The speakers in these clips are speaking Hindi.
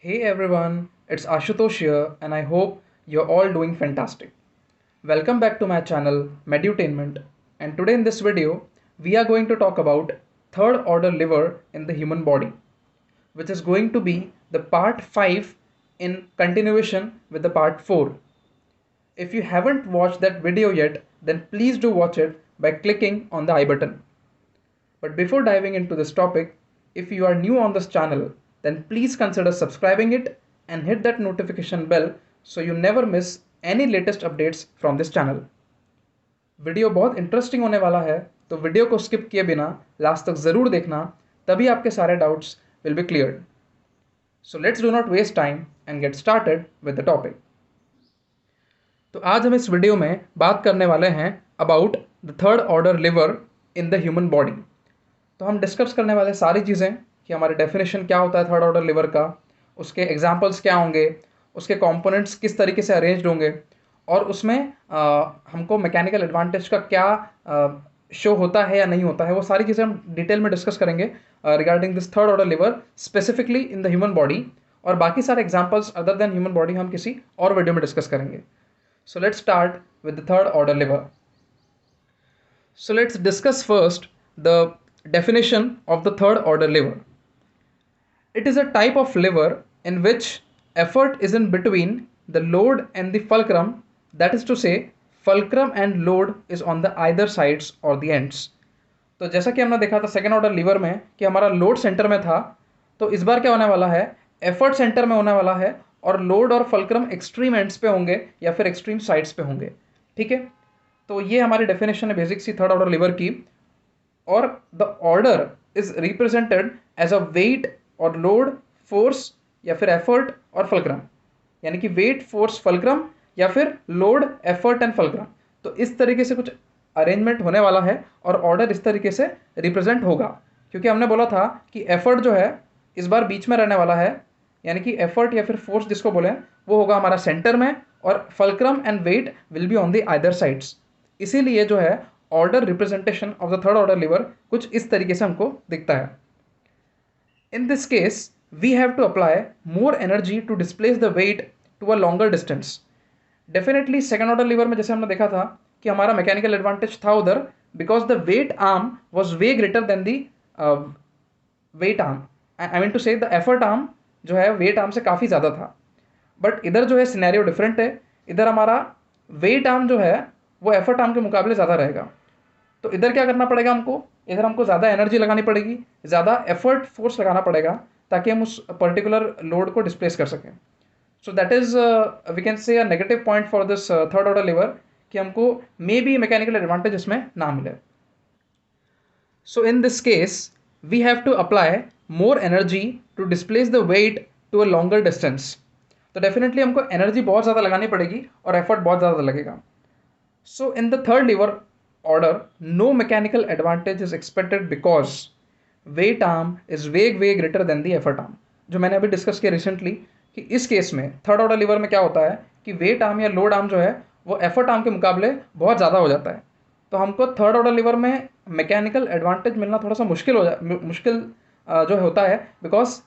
Hey everyone, it's Ashutosh here, and I hope you're all doing fantastic. Welcome back to my channel, Medutainment, and today in this video, we are going to talk about third order liver in the human body, which is going to be the part 5 in continuation with the part 4. If you haven't watched that video yet, then please do watch it by clicking on the I button. But before diving into this topic, if you are new on this channel, then please consider subscribing it and hit that notification bell so you never miss any latest updates from this channel. Video बहुत इंटरेस्टिंग होने वाला है, तो वीडियो को स्किप किए बिना लास्ट तक ज़रूर देखना, तभी आपके सारे doubts will be cleared. So let's do not waste time and get started with the topic. तो आज हम इस वीडियो में बात करने वाले हैं about the third order lever in the human body. तो हम डिस्कस करने वाले सारी चीज़ें कि हमारे डेफिनेशन क्या होता है थर्ड ऑर्डर लिवर का, उसके एग्जांपल्स क्या होंगे, उसके कंपोनेंट्स किस तरीके से अरेंज्ड होंगे और उसमें हमको मैकेनिकल एडवांटेज का क्या शो होता है या नहीं होता है, वो सारी चीज़ें हम डिटेल में डिस्कस करेंगे regarding this third order liver specifically in the human body. और बाकी सारे examples other than human body हम किसी और वीडियो में डिस्कस करेंगे. सो let's start with the third order liver. So let's discuss first the definition of the third order liver. It is a type of liver in which effort is in between the load and the fulcrum, that is to say fulcrum and load is on the either sides or the ends. तो जैसा कि हमने देखा था सेकेंड ऑर्डर लीवर में कि हमारा लोड सेंटर में था, तो इस बार क्या होने वाला है, एफर्ट सेंटर में होने वाला है और लोड और फल्क्रम एक्सट्रीम एंड्स पे होंगे या फिर एक्सट्रीम साइड्स पे होंगे. ठीक है, तो ये हमारी डेफिनेशन है बेसिक सी थर्ड ऑर्डर लिवर की. और the order is represented as a weight और लोड, फोर्स या फिर एफर्ट और फल्क्रम, यानी कि वेट, फोर्स, फल्क्रम या फिर लोड, एफर्ट एंड फल्क्रम. तो इस तरीके से कुछ अरेंजमेंट होने वाला है और ऑर्डर इस तरीके से रिप्रेजेंट होगा, क्योंकि हमने बोला था कि एफर्ट जो है इस बार बीच में रहने वाला है, यानी कि एफर्ट या फिर फोर्स जिसको बोले वो होगा हमारा सेंटर में और fulcrum and weight will be on the either sides. इसीलिए जो है order representation of the third order lever कुछ इस तरीके से हमको दिखता है. In this case we have to apply more energy to displace the weight to a longer distance. Definitely second order lever में जैसे हमने देखा था कि हमारा मैकेनिकल एडवांटेज था उधर, because the weight arm was way greater than the weight arm. I mean to say the effort arm जो है वेट आर्म से काफ़ी ज़्यादा था. बट इधर जो है सिनेरियो डिफरेंट है. इधर हमारा वेट आर्म जो है वो एफर्ट आर्म के मुकाबले ज़्यादा रहेगा. तो इधर क्या करना पड़ेगा हमको, इधर हमको ज़्यादा एनर्जी लगानी पड़ेगी, ज़्यादा एफर्ट फोर्स लगाना पड़ेगा ताकि हम उस पर्टिकुलर लोड को डिस्प्लेस कर सकें. So that is we can say a negative point for this third order lever कि हमको मे बी मैकेनिकल एडवांटेज इसमें ना मिले. So in this case we have to apply more energy to displace the weight to a longer distance. तो डेफिनेटली हमको एनर्जी बहुत ज़्यादा लगानी पड़ेगी और एफर्ट बहुत ज़्यादा लगेगा. So in the third lever order, no mechanical advantage is expected because weight arm is way greater than the effort arm. जो मैंने अभी डिस्कस किया रिसेंटली कि इस केस में थर्ड ऑर्डर लिवर में क्या होता है कि वेट आर्म या लोड आर्म जो है वो एफर्ट आर्म के मुकाबले बहुत ज़्यादा हो जाता है. तो हमको थर्ड ऑर्डर लिवर में मैकेनिकल एडवांटेज मिलना थोड़ा सा मुश्किल जो होता है, बिकॉज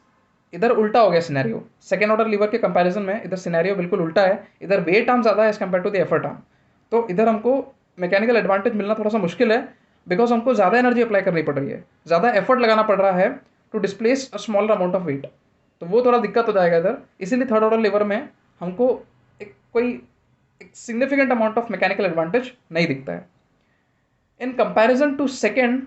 इधर उल्टा हो गया सिनेरियो. सेकेंड ऑर्डर लिवर के कंपैरिजन में इधर सिनेरियो बिल्कुल उल्टा है. इधर वेट आर्म ज़्यादा है as compare to the effort arm. तो इधर हमको मैकेनिकल एडवांटेज मिलना थोड़ा सा मुश्किल है, बिकॉज हमको ज़्यादा एनर्जी अप्लाई करनी पड़ रही है, ज़्यादा एफर्ट लगाना पड़ रहा है to displace a smaller amount of weight. तो वो थोड़ा दिक्कत हो जाएगा इधर. इसीलिए थर्ड ऑर्डर लिवर में हमको एक significant amount of mechanical advantage नहीं दिखता है. In comparison to second,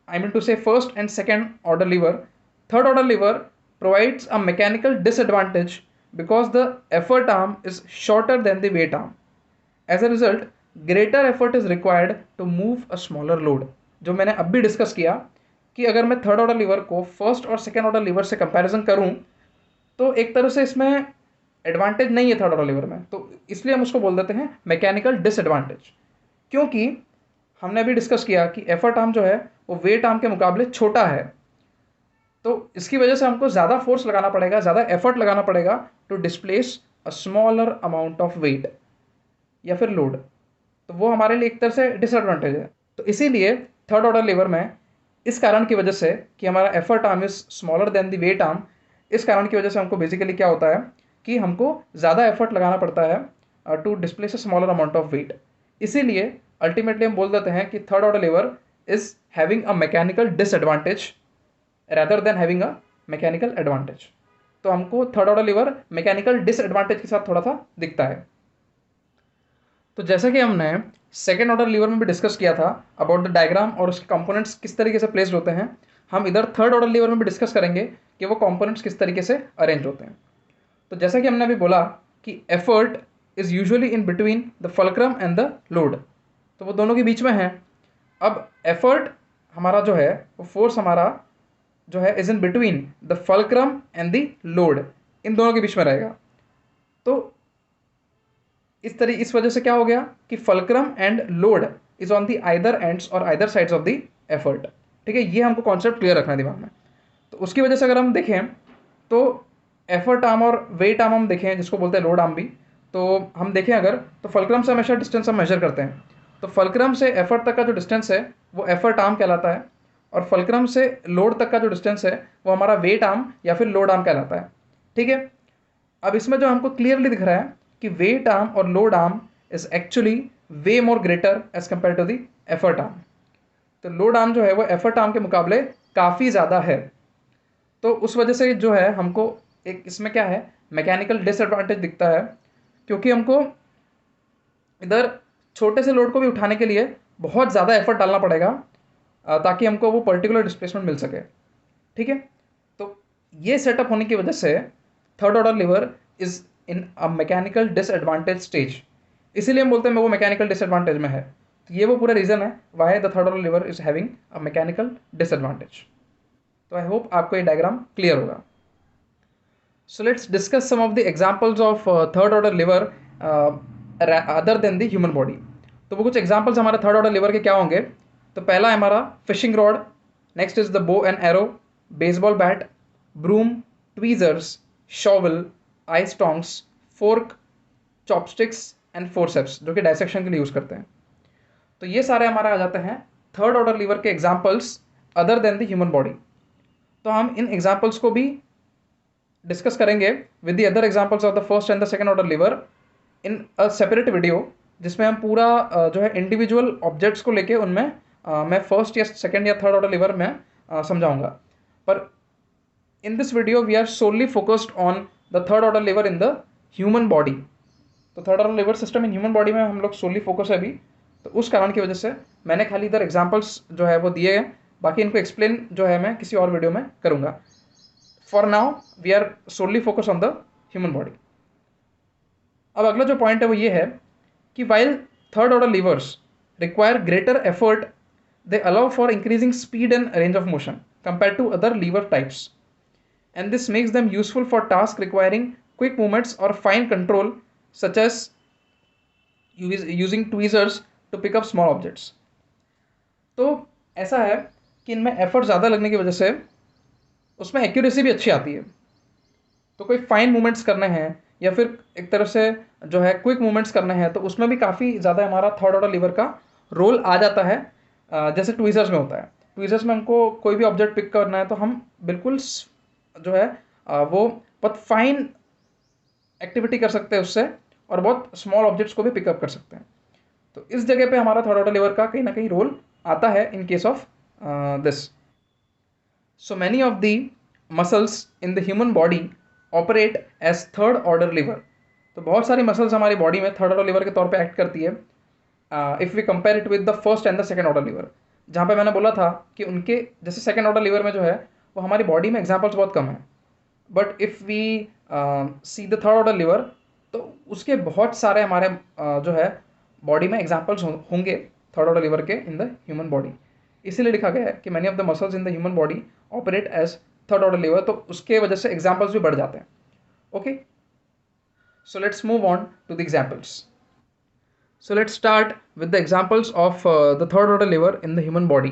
I mean to say first and second order lever, third order lever provides a mechanical disadvantage because the effort arm is shorter than the weight arm. As a result, greater effort is required to move a smaller load. जो मैंने अब भी डिस्कस किया कि अगर मैं थर्ड ऑर्डर लीवर को फर्स्ट और सेकेंड ऑर्डर लीवर से कंपैरिजन करूं तो एक तरह से इसमें एडवांटेज नहीं है थर्ड ऑर्डर लीवर में, तो इसलिए हम उसको बोल देते हैं मैकेनिकल डिसएडवांटेज. क्योंकि हमने अभी डिस्कस किया कि एफर्ट आर्म जो है वो वेट आर्म के मुकाबले छोटा है, तो इसकी वजह से हमको ज़्यादा फोर्स लगाना पड़ेगा, ज़्यादा एफर्ट लगाना पड़ेगा to displace a smaller amount of weight या फिर लोड. तो वो हमारे लिए एक तरह से डिसएडवांटेज है. तो इसीलिए थर्ड ऑर्डर लिवर में इस कारण की वजह से कि हमारा effort arm is smaller than the weight arm, इस कारण की वजह से हमको बेसिकली क्या होता है कि हमको ज़्यादा एफर्ट लगाना पड़ता है to displace a smaller amount of weight. इसीलिए अल्टीमेटली हम बोल देते हैं कि third order lever is having a mechanical disadvantage rather than having a mechanical advantage. तो हमको third order lever mechanical disadvantage के साथ थोड़ा सा दिखता है। तो जैसा कि हमने सेकेंड ऑर्डर लीवर में भी डिस्कस किया था अबाउट द डायग्राम और उसके कंपोनेंट्स किस तरीके से प्लेस्ड होते हैं, हम इधर थर्ड ऑर्डर लीवर में भी डिस्कस करेंगे कि वो कंपोनेंट्स किस तरीके से अरेंज होते हैं। तो जैसा कि हमने अभी बोला कि effort is usually in between the fulcrum and the load, तो वो दोनों के बीच में है। अब एफर्ट हमारा जो है वो फोर्स हमारा जो है is in between the fulcrum and the load, इन दोनों के बीच में रहेगा। तो इस वजह से क्या हो गया कि fulcrum and load is on the either ends और either sides of the effort. ठीक है, ये हमको कॉन्सेप्ट क्लियर रखना है दिमाग में। तो उसकी वजह से अगर हम देखें तो एफर्ट आर्म और वेट आर्म हम देखें, जिसको बोलते हैं लोड आर्म भी, तो हम देखें अगर तो फल्क्रम से हमेशा डिस्टेंस हम मेजर करते हैं। तो फल्क्रम से एफर्ट तक का जो डिस्टेंस है वो एफर्ट आर्म कहलाता है, और फल्क्रम से लोड तक का जो डिस्टेंस है वो हमारा वेट आर्म या फिर लोड आर्म कहलाता है। ठीक है, अब इसमें जो हमको क्लियरली दिख रहा है कि वेट आर्म और load arm is actually way more greater as compare to the effort arm. तो लोड आर्म जो है वो एफर्ट आर्म के मुकाबले काफ़ी ज़्यादा है। तो उस वजह से जो है हमको एक इसमें क्या है मैकेनिकल डिसएडवांटेज दिखता है, क्योंकि हमको इधर छोटे से लोड को भी उठाने के लिए बहुत ज़्यादा एफर्ट डालना पड़ेगा ताकि हमको वो पर्टिकुलर डिस्प्लेसमेंट मिल सके। ठीक है, तो ये सेटअप होने की वजह से third order lever is in a mechanical disadvantage stage, इसीलिए हम बोलते हैं वो मैकेनिकल डिसएडवांटेज में है। तो ये वो पूरा रीज़न है why the third order lever is having a mechanical disadvantage. तो आई होप आपको ये डायग्राम क्लियर होगा। So let's discuss some of the examples of third order lever other than the human body. तो वो कुछ एग्जांपल्स हमारे थर्ड ऑर्डर लिवर के क्या होंगे। तो पहला है हमारा fishing rod, next is the bow and arrow, baseball bat, broom, tweezers, shovel, ice tongs, fork, chopsticks and forceps, जो कि डायसेक्शन के लिए यूज़ करते हैं। तो ये सारे हमारे आ जाते हैं थर्ड ऑर्डर लीवर के examples other than the human body. तो हम इन एग्जाम्पल्स को भी डिस्कस करेंगे with the other examples of the first and the second order lever in a separate video, जिसमें हम पूरा जो है इंडिविजुअल ऑब्जेक्ट्स को लेके उनमें मैं फर्स्ट या सेकेंड या थर्ड ऑर्डर लीवर में समझाऊंगा। पर in this video we are solely focused on the third order lever in the human body. तो third order lever system in human body में हम लोग सोनली फोकस है अभी, तो उस कारण की वजह से मैंने खाली इधर एग्जांपल्स जो है वो दिए हैं, बाकी इनको एक्सप्लेन जो है मैं किसी और वीडियो में करूँगा। For now we are solely focus on the human body. अब अगला जो पॉइंट है वो ये है कि while third order levers require greater effort, they allow for increasing speed and range of motion compare to other lever types, and this makes them useful for tasks requiring quick movements or fine control, such as using tweezers to pick up small objects. तो ऐसा है कि इनमें एफर्ट ज़्यादा लगने की वजह से उसमें एक्यूरेसी भी अच्छी आती है। तो कोई फाइन मूवमेंट्स करने हैं या फिर एक तरह से जो है क्विक मूवमेंट्स करने हैं, तो उसमें भी काफ़ी ज़्यादा हमारा थर्ड ऑर्डर लीवर का रोल आ जाता है, जैसे ट्वीजर्स में होता है। ट्वीजर्स में हमको कोई भी ऑब्जेक्ट पिक करना है तो हम बिल्कुल जो है वो बहुत फाइन एक्टिविटी कर सकते हैं उससे, और बहुत स्मॉल ऑब्जेक्ट्स को भी पिकअप कर सकते हैं। तो इस जगह पे हमारा थर्ड ऑर्डर लीवर का कहीं ना कहीं रोल आता है in case of this. So many of the muscles in the human body operate as third order lever. तो बहुत सारी मसल्स हमारी बॉडी में थर्ड ऑर्डर लीवर के तौर पे एक्ट करती है if we compare it with the first and the second order lever. जहाँ पे मैंने बोला था कि उनके जैसे सेकेंड ऑर्डर लीवर में जो है वो हमारी बॉडी में एग्जाम्पल्स बहुत कम है, but if we see the third order lever तो उसके बहुत सारे हमारे जो है बॉडी में एग्जाम्पल्स होंगे थर्ड ऑर्डर लीवर के इन द ह्यूमन बॉडी। इसीलिए लिखा गया है कि many of the muscles in the human body operate as third order lever, तो उसके वजह से एग्जाम्पल्स भी बढ़ जाते हैं। Okay, so let's move on to the examples. So let's start with the examples of the third order lever in the human body.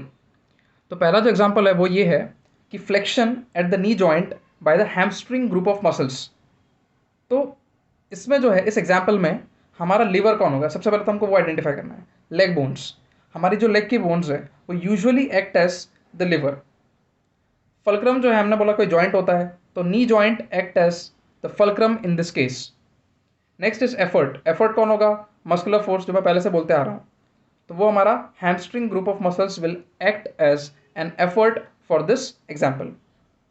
तो पहला जो एग्जाम्पल है वो ये है कि flexion at the knee joint by the hamstring group of muscles. तो इसमें जो है इस एग्जाम्पल में हमारा लीवर कौन होगा, सबसे पहले तो हमको वो आइडेंटिफाई करना है। लेग बोन्स, हमारी जो लेग की बोन्स है वो usually act as the lever. Fulcrum जो है हमने बोला कोई जॉइंट होता है, तो knee joint act as the fulcrum in this case. Next is effort. Effort कौन होगा? मस्कुलर फोर्स, जो मैं पहले से बोलते आ रहा हूँ। तो वो हमारा hamstring group of muscles will act as an effort for this example.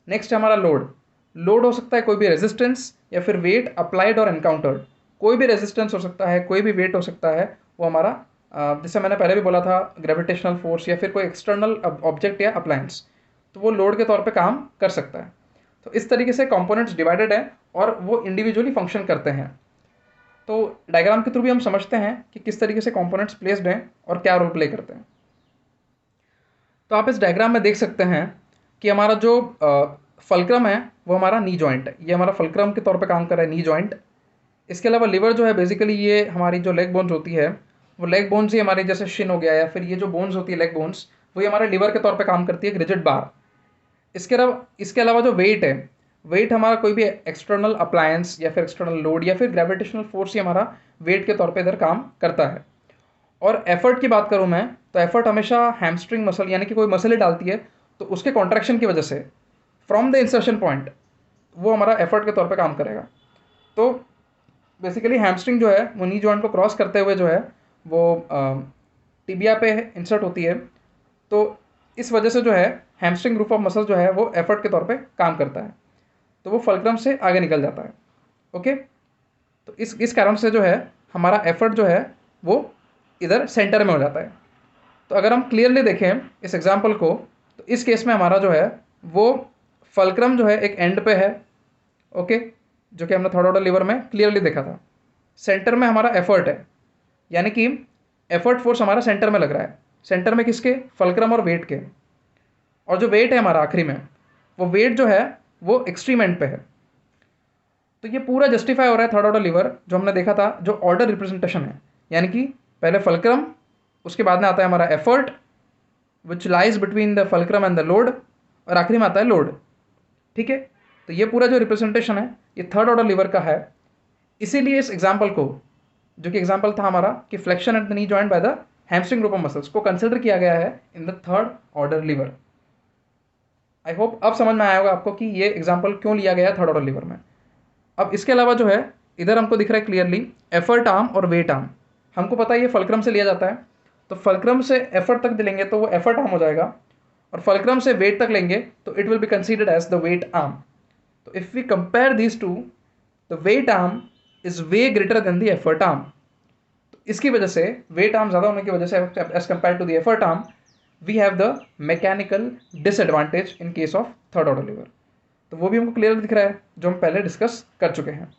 Next है हमारा लोड। लोड हो सकता है कोई भी रेजिस्टेंस या फिर वेट अप्लाइड और एनकाउंटर्ड। कोई भी रेजिस्टेंस हो सकता है, कोई भी वेट हो सकता है, वो हमारा जैसे मैंने पहले भी बोला था ग्रेविटेशनल फोर्स या फिर कोई एक्सटर्नल ऑब्जेक्ट या अप्लायंस, तो वो लोड के तौर पे काम कर सकता है। तो इस तरीके से कंपोनेंट्स डिवाइडेड हैं और वो इंडिविजुअली फंक्शन करते हैं। तो डायग्राम के थ्रू भी हम समझते हैं कि किस तरीके से कंपोनेंट्स प्लेस्ड हैं और क्या रोल प्ले करते हैं। तो आप इस डायग्राम में देख सकते हैं कि हमारा जो फल्क्रम है वो हमारा नी जॉइंट है। ये हमारा फल्क्रम के तौर पे काम कर रहा है, नी जॉइंट। इसके अलावा लिवर जो है बेसिकली ये हमारी जो लेग बोन्स होती है, वो लेग बोन्स ही हमारी जैसे शिन हो गया या फिर ये जो बोन्स होती है लेग बोन्स, वो हमारे लिवर के तौर पे काम करती है, एक रिजिड बार। इसके अलावा जो वेट है, वेट हमारा कोई भी एक्सटर्नल अप्लायंस या फिर एक्सटर्नल लोड या फिर ग्रेविटेशनल फोर्स ही हमारा वेट के तौर पे इधर काम करता है। और एफर्ट की बात करूँ मैं, तो एफर्ट हमेशा हैमस्ट्रिंग मसल यानी कि कोई मसल ही डालती है, तो उसके कॉन्ट्रैक्शन की वजह से फ्रॉम द इंसर्शन पॉइंट वो हमारा एफर्ट के तौर पे काम करेगा। तो बेसिकली हैमस्ट्रिंग जो है वो नी जॉइंट को क्रॉस करते हुए जो है वो टिबिया पे इंसर्ट होती है। तो इस वजह से जो है हैमस्ट्रिंग ग्रुप ऑफ मसल जो है वो एफर्ट के तौर पे काम करता है, तो वो फल्क्रम से आगे निकल जाता है। ओके, तो इस कारण से जो है हमारा एफर्ट जो है वो इधर सेंटर में हो जाता है। तो अगर हम क्लियरली देखें इस एग्जाम्पल को, तो इस केस में हमारा जो है वो फल्क्रम जो है एक एंड पे है। ओके, जो कि हमने थर्ड ऑर्डर लीवर में क्लियरली देखा था। सेंटर में हमारा एफर्ट है, यानी कि एफर्ट फोर्स हमारा सेंटर में लग रहा है। सेंटर में किसके? फल्क्रम और वेट के। और जो वेट है हमारा आखिरी में, वो वेट जो है वो एक्सट्रीम एंड पे है। तो ये पूरा जस्टिफाई हो रहा है थर्ड ऑर्डर लीवर जो हमने देखा था, जो ऑर्डर रिप्रेजेंटेशन है, यानी कि पहले फल्क्रम, उसके बाद में आता है हमारा effort which lies between the fulcrum and the load, और आखिरी में आता है लोड। ठीक है, तो ये पूरा जो रिप्रेजेंटेशन है ये थर्ड ऑर्डर लीवर का है। इसीलिए इस एग्जाम्पल को, जो कि एग्जाम्पल था हमारा कि flexion at the knee joint by the hamstring group of muscles, को कंसिडर किया गया है in the third order liver. I hope अब समझ में आया होगा आपको कि ये एग्जाम्पल क्यों लिया गया है थर्ड ऑर्डर लीवर में। अब इसके अलावा जो है इधर हमको दिख रहा है क्लियरली एफर्ट आर्म और वेट आर्म। हमको पता है ये फल्क्रम से लिया जाता है, तो फल्क्रम से एफर्ट तक लेंगे तो वो एफर्ट आर्म हो जाएगा, और फल्क्रम से वेट तक लेंगे तो it will be considered as the weight arm. तो if we compare these two, the weight arm is way greater than the effort arm. तो इसकी वजह से वेट आर्म ज़्यादा होने की वजह से as compare to the effort arm, we have the mechanical disadvantage in case of third order lever. तो वो भी हमको क्लियर दिख रहा है जो हम पहले डिस्कस कर चुके हैं।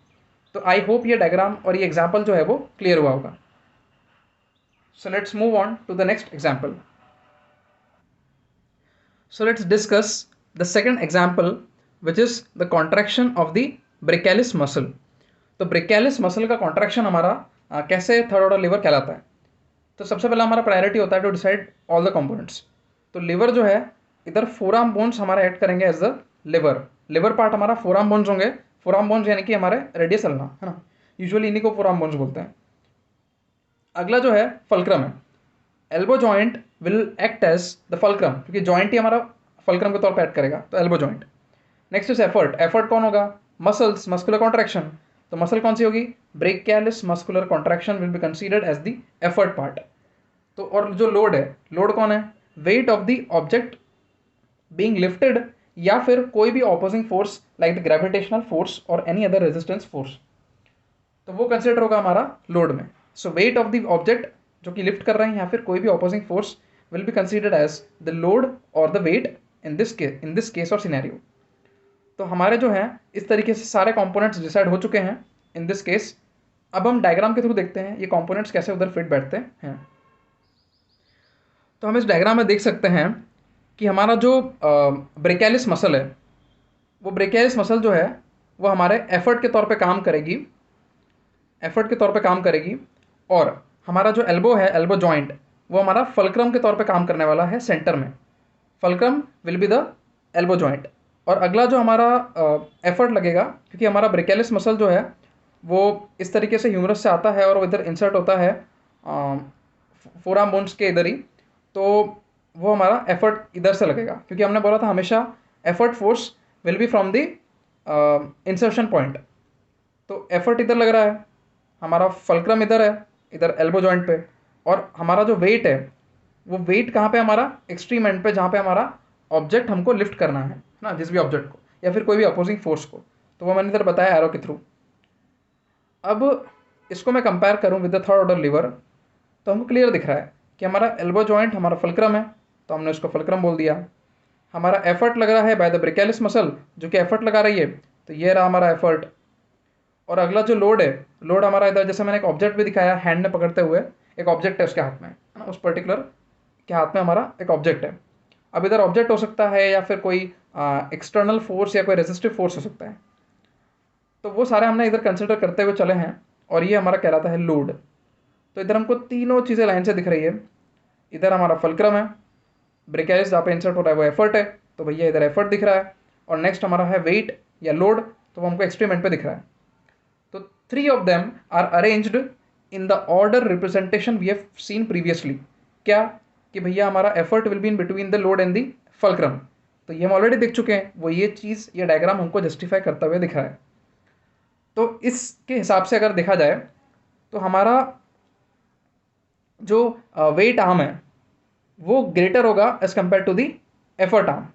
तो आई होप ये डायग्राम और ये एग्जाम्पल जो है वो क्लियर हुआ होगा। So let's move on to the next example. So let's discuss the second example which is the contraction of the brachialis muscle. तो ब्रेकियलिस मसल का कॉन्ट्रैक्शन हमारा कैसे थर्ड ऑर्डर लीवर कहलाता है। तो सबसे पहला हमारा प्रायोरिटी होता है to decide all the components. तो लिवर जो है इधर फोराम बोन्स हमारा ऐड करेंगे as the lever. Lever part हमारा फोराम बोन्स होंगे। फोराम बोन्स यानी कि हमारे रेडियस अल्ना है ना, यूजुअली इन्हीं को फोराम बोन्स बोलते हैं। अगला जो है फल्क्रम है। Elbow joint will act as the fulcrum, क्योंकि जॉइंट ही हमारा फल्क्रम के तौर पर ऐड करेगा, तो elbow joint. Next is effort. Effort कौन होगा? Muscles, muscular contraction. तो मसल कौन सी होगी? Brachialis muscular contraction will be considered as the effort part. तो और जो लोड है, लोड कौन है? Weight of the object being lifted, या फिर कोई भी opposing force like the gravitational force और एनी अदर रेजिस्टेंस फोर्स, तो वो कंसिडर होगा हमारा लोड में। सो वेट ऑफ द ऑब्जेक्ट जो कि लिफ्ट कर रहे हैं, या फिर कोई भी opposing force will be considered as the load और the weight in this case और सिनेरियो। तो हमारे जो है इस तरीके से सारे कंपोनेंट्स डिसाइड हो चुके हैं इन दिस केस। अब हम डायग्राम के थ्रू देखते हैं ये कंपोनेंट्स कैसे उधर फिट बैठते हैं। तो हम इस डायग्राम में देख सकते हैं कि हमारा जो ब्रेकियलिस मसल है, वो ब्रेकियलिस मसल जो है वो हमारे एफर्ट के तौर पे काम करेगी, एफर्ट के तौर पे काम करेगी। और हमारा जो एल्बो है, एल्बो जॉइंट, वो हमारा फल्क्रम के तौर पे काम करने वाला है सेंटर में। Fulcrum will be the elbow joint. और अगला जो हमारा एफर्ट लगेगा, क्योंकि हमारा ब्रेकियलिस मसल जो है वो इस तरीके से ह्यूमरस से आता है और वो इधर इंसर्ट होता है फोराम बोन्स के इधर ही, तो वो हमारा एफर्ट इधर से लगेगा, क्योंकि हमने बोला था हमेशा effort force will B from the insertion point. तो एफर्ट इधर लग रहा है, हमारा फल्क्रम इधर है, इधर एल्बो जॉइंट पे, और हमारा जो वेट है वो वेट कहाँ पे हमारा एक्सट्रीम एंड पे, जहाँ पे हमारा ऑब्जेक्ट हमको लिफ्ट करना है ना, जिस भी ऑब्जेक्ट को या फिर कोई भी अपोजिंग फोर्स को। तो वो मैंने इधर बताया एरो के थ्रू। अब इसको मैं कंपेयर करूँ with the third order lever, तो हमको क्लियर दिख रहा है कि हमारा एल्बो जॉइंट हमारा फल्क्रम है, तो हमने उसको फल्क्रम बोल दिया। हमारा एफर्ट लग रहा है बाय द ब्रेकियलिस मसल, जो कि एफर्ट लगा रही है, तो ये रहा हमारा एफर्ट। और अगला जो लोड है, लोड हमारा इधर, जैसे मैंने एक ऑब्जेक्ट भी दिखाया हैंड में पकड़ते हुए, एक ऑब्जेक्ट है उसके हाथ में, है ना, उस पर्टिकुलर के हाथ में हमारा एक ऑब्जेक्ट है। अब इधर ऑब्जेक्ट हो सकता है या फिर कोई एक्सटर्नल फोर्स या कोई रेजिस्टिव फोर्स हो सकता है। तो वो सारे हमने इधर कंसिडर करते हुए चले हैं, और ये हमारा कहलाता है लोड। तो इधर हमको तीनों चीज़ें लाइन से दिख रही है। इधर हमारा फल्क्रम है, ब्रेकियलिस जहाँ पे इंसर्ट हो रहा है वो एफर्ट है, तो भैया इधर एफर्ट दिख रहा है। और नेक्स्ट हमारा है वेट या लोड, तो वो हमको एक्सट्रीम एंड पे दिख रहा है। तो three of them are arranged in the order representation we have seen previously. क्या कि भैया हमारा effort will be in between the load and the fulcrum, तो ये हम ऑलरेडी देख चुके हैं। वो ये चीज़, ये डायग्राम हमको जस्टिफाई करता हुए दिख रहा है। तो इसके हिसाब से अगर देखा जाए तो हमारा जो वेट आर्म है वो ग्रेटर होगा as compare to the effort arm.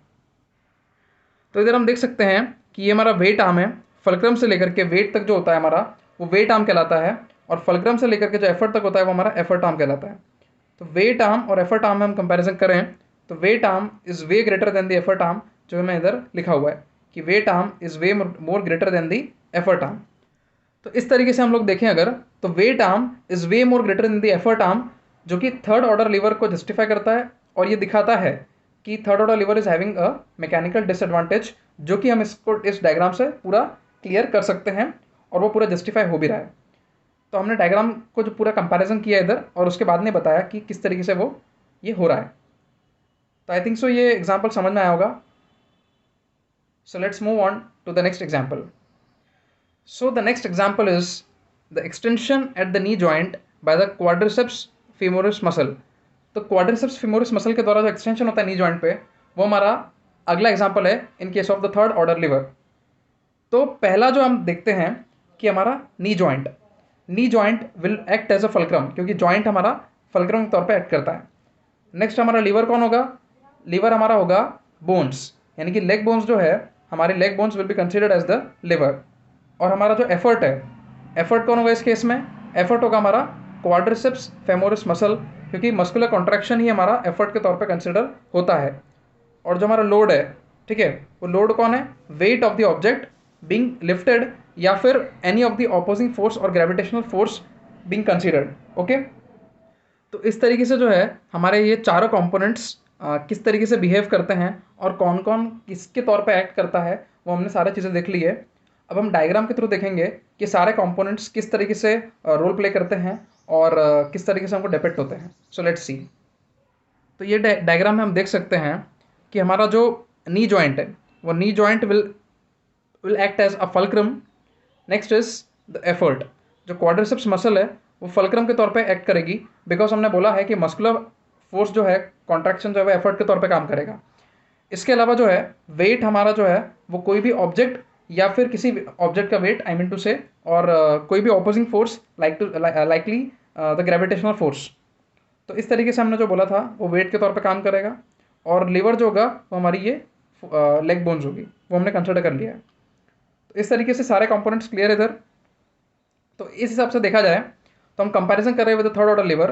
तो इधर हम देख सकते हैं कि ये हमारा वेट आर्म है, फल्क्रम से लेकर के वेट तक जो होता है हमारा वो वेट आर्म कहलाता है, और फल्क्रम से लेकर के जो एफर्ट तक होता है वो हमारा एफर्ट आर्म कहलाता है। तो वेट आर्म और एफर्ट आर्म में हम कंपैरिजन करें तो weight arm is way greater than the effort arm, जो मैं इधर लिखा हुआ है कि weight arm is way more greater than the effort arm. तो इस तरीके से हम लोग देखें अगर, तो weight arm is way more greater than the effort arm, जो कि थर्ड ऑर्डर लीवर को जस्टिफाई करता है, और ये दिखाता है कि third order lever is having a mechanical disadvantage, जो कि हम इसको इस डायग्राम से पूरा क्लियर कर सकते हैं, और वो पूरा जस्टिफाई हो भी रहा है। तो हमने डायग्राम को जो पूरा कंपैरिजन किया इधर, और उसके बाद में बताया कि किस तरीके से वो ये हो रहा है। तो आई थिंक सो ये एग्जाम्पल समझ में आया होगा। So let's move on to the next example. So the next example is the extension at the knee joint by the quadriceps femoris muscle. तो quadriceps femoris muscle के द्वारा जो एक्सटेंशन होता है नी जॉइंट पे, वो हमारा अगला एग्जाम्पल है in case of the third order lever. तो पहला जो हम देखते हैं कि हमारा knee joint will act as a fulcrum, क्योंकि जॉइंट हमारा फल्क्रम के तौर पे एक्ट करता है। नेक्स्ट हमारा लीवर कौन होगा? लीवर हमारा होगा बोन्स, यानी कि लेग बोन्स जो है, हमारे leg bones will be considered as the lever. और हमारा जो एफर्ट है, एफर्ट कौन होगा इस केस में? एफर्ट होगा हमारा क्वाड्रिसेप्स फेमोरिस मसल, क्योंकि मस्कुलर कॉन्ट्रैक्शन ही हमारा एफर्ट के तौर पे कंसिडर होता है। और जो हमारा लोड है, ठीक है, वो लोड कौन है? Weight of the object being lifted, या फिर any of the opposing force और gravitational force being considered. Okay, तो इस तरीके से जो है हमारे ये चारों कंपोनेंट्स किस तरीके से बिहेव करते हैं और कौन कौन किसके तौर पे एक्ट करता है, वो हमने सारी चीज़ें देख ली है। अब हम डायग्राम के थ्रू देखेंगे कि सारे कंपोनेंट्स किस तरीके से रोल प्ले करते हैं और किस तरीके से हमको डिपेक्ट होते हैं। So let's see. तो ये डायग्राम में हम देख सकते हैं कि हमारा जो नी जॉइंट है, वो knee joint will act as a fulcrum. Next is the effort. जो क्वाड्रिसेप्स मसल है वो फल्क्रम के तौर पे एक्ट करेगी, बिकॉज हमने बोला है कि मस्कुलर फोर्स जो है, कॉन्ट्रैक्शन जो है, वो एफर्ट के तौर पे काम करेगा। इसके अलावा जो है वेट हमारा जो है वो कोई भी ऑब्जेक्ट या फिर किसी ऑब्जेक्ट का वेट, आई मीन टू से, और कोई भी opposing force likely the gravitational force. तो इस तरीके से हमने जो बोला था वो वेट के तौर पे काम करेगा। और लीवर जो होगा वो हमारी ये लेग बोन्स होगी, वो हमने कंसिडर कर लिया है। तो इस तरीके से सारे कंपोनेंट्स क्लियर इधर। तो इस हिसाब से देखा जाए तो हम कंपैरिजन कर रहे हैं विद थर्ड ऑर्डर लीवर,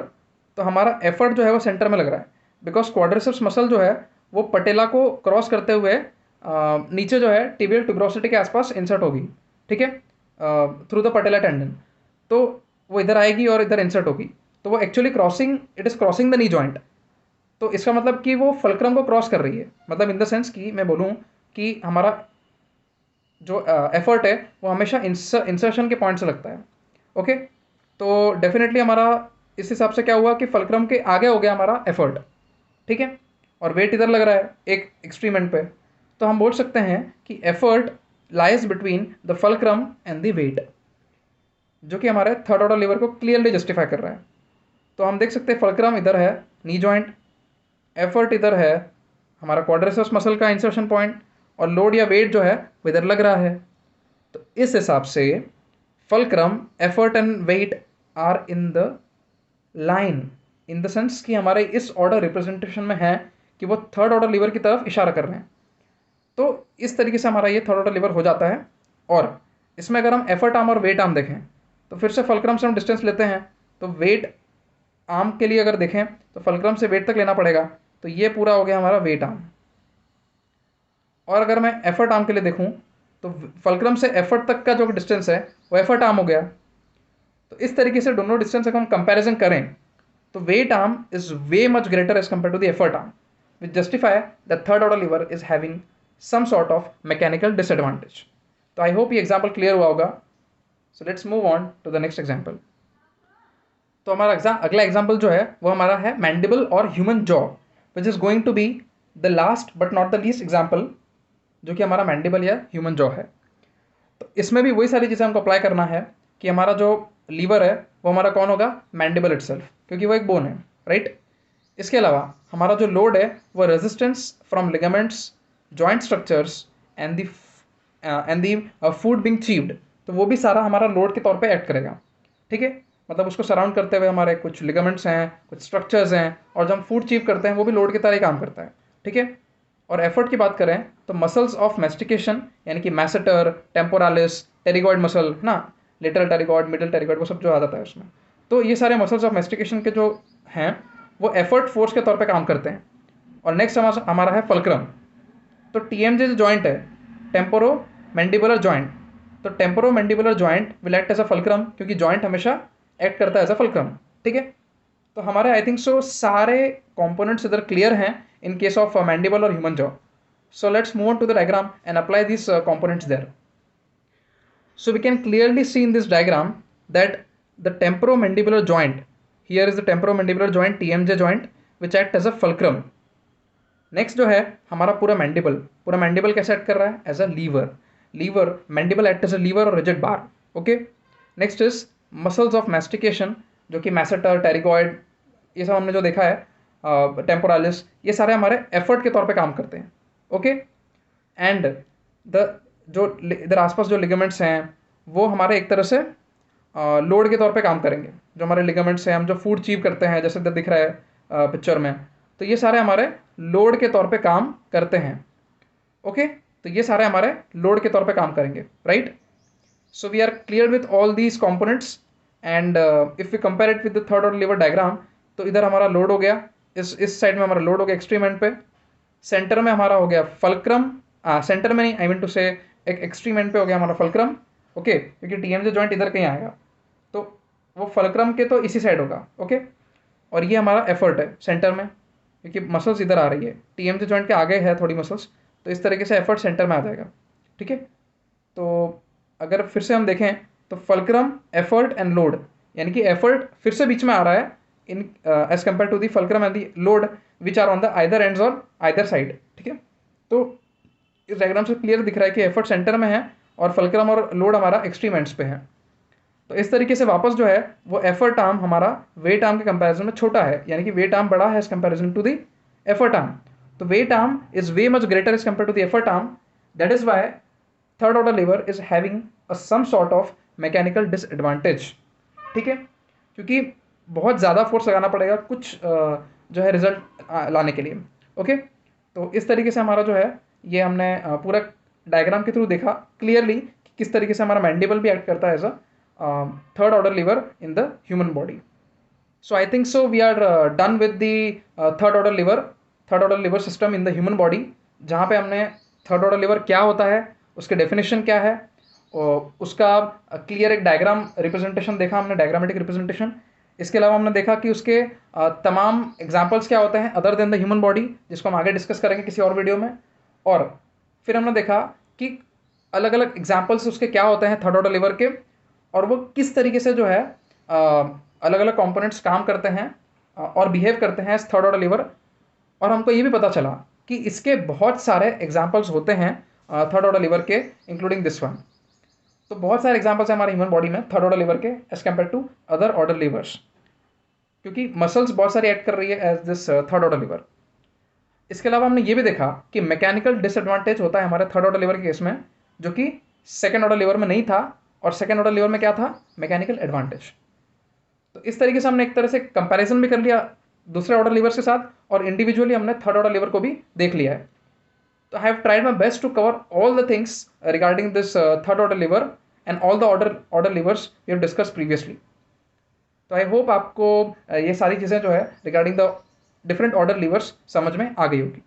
तो हमारा एफर्ट जो है वो सेंटर में लग रहा है, बिकॉज क्वाड्रिसेप्स मसल जो है वो पटेला को क्रॉस करते हुए नीचे जो है टिबियल ट्यूबरोसिटी के आसपास इंसर्ट होगी, ठीक है, थ्रू द पटेला टेंडन। तो वो इधर आएगी और इधर इंसर्ट होगी, तो वो actually it is crossing the knee joint. तो इसका मतलब कि वो फल्क्रम को क्रॉस कर रही है, मतलब इन द सेंस कि मैं बोलूँ कि हमारा जो एफर्ट है वो हमेशा इंसर्शन के पॉइंट से लगता है। ओके, तो डेफिनेटली हमारा इस हिसाब से क्या हुआ कि फल्क्रम के आगे हो गया हमारा एफर्ट, ठीक है, और वेट इधर लग रहा है एक एक्सट्रीम एंड पे। तो हम बोल सकते हैं कि effort lies between the fulcrum and the weight, जो कि हमारे थर्ड ऑर्डर लीवर को क्लियरली जस्टिफाई कर रहा है। तो हम देख सकते हैं फल्क्रम इधर है नी जॉइंट, एफर्ट इधर है हमारा क्वाड्रिसेप्स मसल का इंसर्शन पॉइंट, और लोड या वेट जो है वो इधर लग रहा है। तो इस हिसाब से fulcrum, effort and weight are in the line, in the sense कि हमारे इस ऑर्डर रिप्रेजेंटेशन में है कि वो थर्ड ऑर्डर लीवर की तरफ इशारा कर रहे हैं। तो इस तरीके से हमारा ये थर्ड ऑर्डर लीवर हो जाता है। और इसमें अगर हम एफर्ट आर्म और वेट आर्म देखें तो फिर से फल्क्रम से हम डिस्टेंस लेते हैं, तो वेट आर्म के लिए अगर देखें तो फल्क्रम से वेट तक लेना पड़ेगा, तो ये पूरा हो गया हमारा वेट आर्म। और अगर मैं एफर्ट आर्म के लिए देखूं तो फल्क्रम से एफर्ट तक का जो डिस्टेंस है वो एफर्ट आर्म हो गया। तो इस तरीके से दोनों डिस्टेंस अगर हम कंपैरिजन करें तो weight arm is way much greater as compare to the effort arm, which justify the third order lever is having some sort of mechanical disadvantage. तो आई होप ये एग्जाम्पल क्लियर हुआ होगा। So let's move on to the next example. तो हमारा अगला एग्जाम्पल जो है वो हमारा है मैंडिबल और human jaw, which is going to be the last but not the least example, जो कि हमारा मैंडिबल या ह्यूमन जॉ है। तो इसमें भी वही सारी चीज़ें हमको अप्लाई करना है कि हमारा जो लीवर है वो हमारा कौन होगा, मैंडिबल इटसेल्फ, क्योंकि वो एक बोन है, राइट। इसके अलावा हमारा जो लोड है वो resistance from ligaments, joint structures and the food being chewed, तो वो भी सारा हमारा लोड के तौर पे एक्ट करेगा, ठीक है। मतलब उसको सराउंड करते हुए हमारे कुछ लिगामेंट्स हैं, कुछ स्ट्रक्चर्स हैं, और जब हम फूड चीव करते हैं वो भी लोड की तरह ही काम करता है, ठीक है। और एफर्ट की बात करें तो मसल्स ऑफ मैस्टिकेशन यानी कि मैसेटर, टेम्पोरालिस, टेरिगॉइड मसल ना, लिटल टेरिगॉइड, मिडिल टेरिगॉइड, वो सब जो आ जाता है उसमें, तो ये सारे मसल्स ऑफ मैस्टिकेशन के जो हैं वो एफर्ट फोर्स के तौर पे काम करते हैं। और नेक्स्ट हमारा है फल्क्रम। तो टीएमजे जो जॉइंट है, टेम्पोरो मैंडिबुलर जॉइंट, तो temporomandibular joint will act as a fulcrum, क्योंकि जॉइंट हमेशा एक्ट करता है एज अ फल्क्रम, ठीक है। तो हमारे आई थिंक सो सारे कंपोनेंट्स इधर क्लियर हैं इन केस ऑफ मैंडिबल और human jaw. So let's move on to the diagram and apply these components there. So we can clearly see in this diagram that the temporomandibular joint, here is the temporomandibular joint, TMJ joint, which act as a fulcrum. Next जो है हमारा पूरा मैंडिबल कैसे एक्ट कर रहा है, as a lever mandible act as a lever और rigid bar, okay. Next is muscles of mastication, जो कि मैसेटर, टेरिगॉइड, ये सब हमने जो देखा है, टेम्पोरालिस, ये सारे हमारे एफर्ट के तौर पे काम करते हैं, ओके। एंड द जो इधर आसपास जो लिगामेंट्स हैं वो हमारे एक तरह से लोड के तौर पे काम करेंगे। जो हमारे लिगामेंट्स हैं, हम जो फूड चीव करते हैं, जैसे इधर दिख रहा है पिक्चर में, तो ये सारे हमारे लोड के तौर पे काम करते हैं, ओके। तो ये सारे हमारे लोड के तौर पे काम करेंगे, right. So we are clear with all these components. And if we compare it with the third order lever diagram, तो इधर हमारा लोड हो गया, इस साइड में हमारा लोड हो गया एक्सट्रीम एंड पे, सेंटर में हमारा हो गया फल्क्रम, सेंटर में नहीं, आई मीन टू से एक एक्सट्रीम एंड पे हो गया हमारा फल्क्रम, ओके, क्योंकि टीएमजे जॉइंट इधर कहीं आएगा, तो वो फल्क्रम के तो इसी साइड होगा, ओके। और ये हमारा एफर्ट है सेंटर में, क्योंकि मसल्स इधर आ रही है, टीएमजे जॉइंट के आगे है थोड़ी मसल्स, तो इस तरीके से एफर्ट सेंटर में आ जाएगा, ठीक है। तो अगर फिर से हम देखें तो फल्क्रम, एफर्ट एंड लोड, यानी कि एफर्ट फिर से बीच में आ रहा है in as compare to the fulcrum and the load which are on the either ends और आइदर साइड, ठीक है। तो इस डायग्राम से क्लियर दिख रहा है कि एफर्ट सेंटर में है और फल्क्रम और लोड हमारा एक्सट्रीम एंड्स पे है। तो इस तरीके से वापस जो है वो एफर्ट आर्म हमारा वेट आर्म के कंपैरिजन में छोटा है, यानी कि वेट आर्म बड़ा है as comparison to the effort arm. तो weight arm is way much greater as compare to the effort arm, that is why third order lever is having a some sort of mechanical disadvantage, ठीक है, क्योंकि बहुत ज़्यादा फोर्स लगाना पड़ेगा कुछ जो है रिजल्ट लाने के लिए, ओके। तो इस तरीके से हमारा जो है ये हमने पूरा डायग्राम के थ्रू देखा क्लियरली कि किस तरीके से हमारा मैंडिबल भी एक्ट करता है as a third order lever in the human body. So I think so we are done with the third order lever system in the human body, जहाँ पे हमने थर्ड ऑर्डर लिवर क्या होता है, उसके डेफिनेशन क्या है, और उसका क्लियर एक डायग्राम रिप्रेजेंटेशन देखा हमने, डायग्रामेटिक रिप्रेजेंटेशन। इसके अलावा हमने देखा कि उसके तमाम एग्जाम्पल्स क्या होते हैं other than the human body, जिसको हम आगे डिस्कस करेंगे किसी और वीडियो में। और फिर हमने देखा कि अलग अलग एग्जाम्पल्स उसके क्या होते हैं थर्ड ऑर्डर लिवर के, और वो किस तरीके से जो है अलग अलग कंपोनेंट्स काम करते हैं और बिहेव करते हैं एज थर्ड ऑर्डर लिवर। और हमको ये भी पता चला कि इसके बहुत सारे एग्जाम्पल्स होते हैं थर्ड ऑर्डर लिवर के, इंक्लूडिंग दिस वन। तो बहुत सारे एग्जाम्पल्स हैं हमारे ह्यूमन बॉडी में थर्ड ऑर्डर लिवर के as compare to other order levers, क्योंकि मसल्स बहुत सारी एक्ट कर रही है as this third order lever. इसके अलावा हमने ये भी देखा कि मैकेनिकल डिसएडवांटेज होता है हमारे थर्ड ऑर्डर लीवर के केस में, जो कि सेकेंड ऑर्डर लीवर में नहीं था, और सेकेंड ऑर्डर लीवर में क्या था, मैकेनिकल एडवांटेज। तो इस तरीके से हमने एक तरह से कंपैरिजन भी कर लिया दूसरे ऑर्डर लीवर्स के साथ, और इंडिविजुअली हमने थर्ड ऑर्डर लीवर को भी देख लिया है। तो I have tried my best to cover all the things regarding this third order lever and all the order levers we have discuss previously. तो आई होप आपको ये सारी चीज़ें जो है regarding the different order levers समझ में आ गई होगी।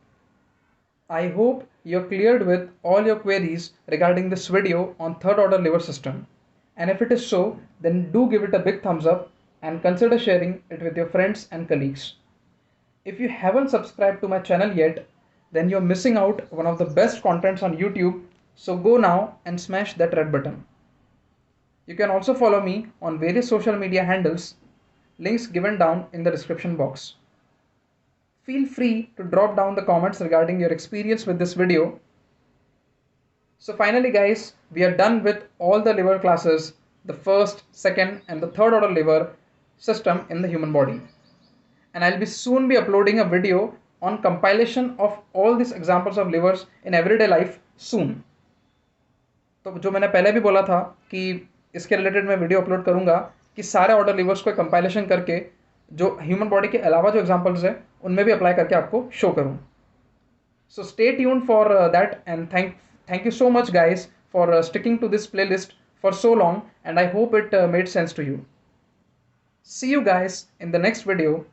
I hope you're cleared with all your queries regarding this video on third order liver system. And if it is so, then do give it a big thumbs up and consider sharing it with your friends and colleagues. If you haven't subscribed to my channel yet, then you're missing out one of the best contents on YouTube, so go now and smash that red button. You can also follow me on various social media handles, links given down in the description box. Feel free to drop down the comments regarding your experience with this video. So finally guys, we are done with all the liver classes, the first, second and the third order liver system in the human body. And I'll be soon be uploading a video on compilation of all these examples of livers in everyday life soon. तो जो मैंने पहले भी बोला था कि इसके रिलेटेड मैं वीडियो अपलोड करूंगा कि सारे ऑर्डर लिवर्स को कंपाइलेशन करके जो ह्यूमन बॉडी के अलावा जो एग्जांपल्स हैं उनमें भी अप्लाई करके आपको शो करूं. So stay tuned for that, and thank you so much guys for sticking to this playlist for so long, and I hope it made sense to you. See you guys in the next video.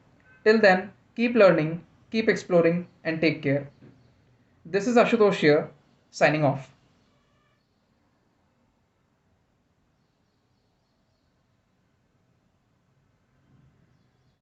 Till then, keep learning, keep exploring and take care. This is Ashutosh here, signing off.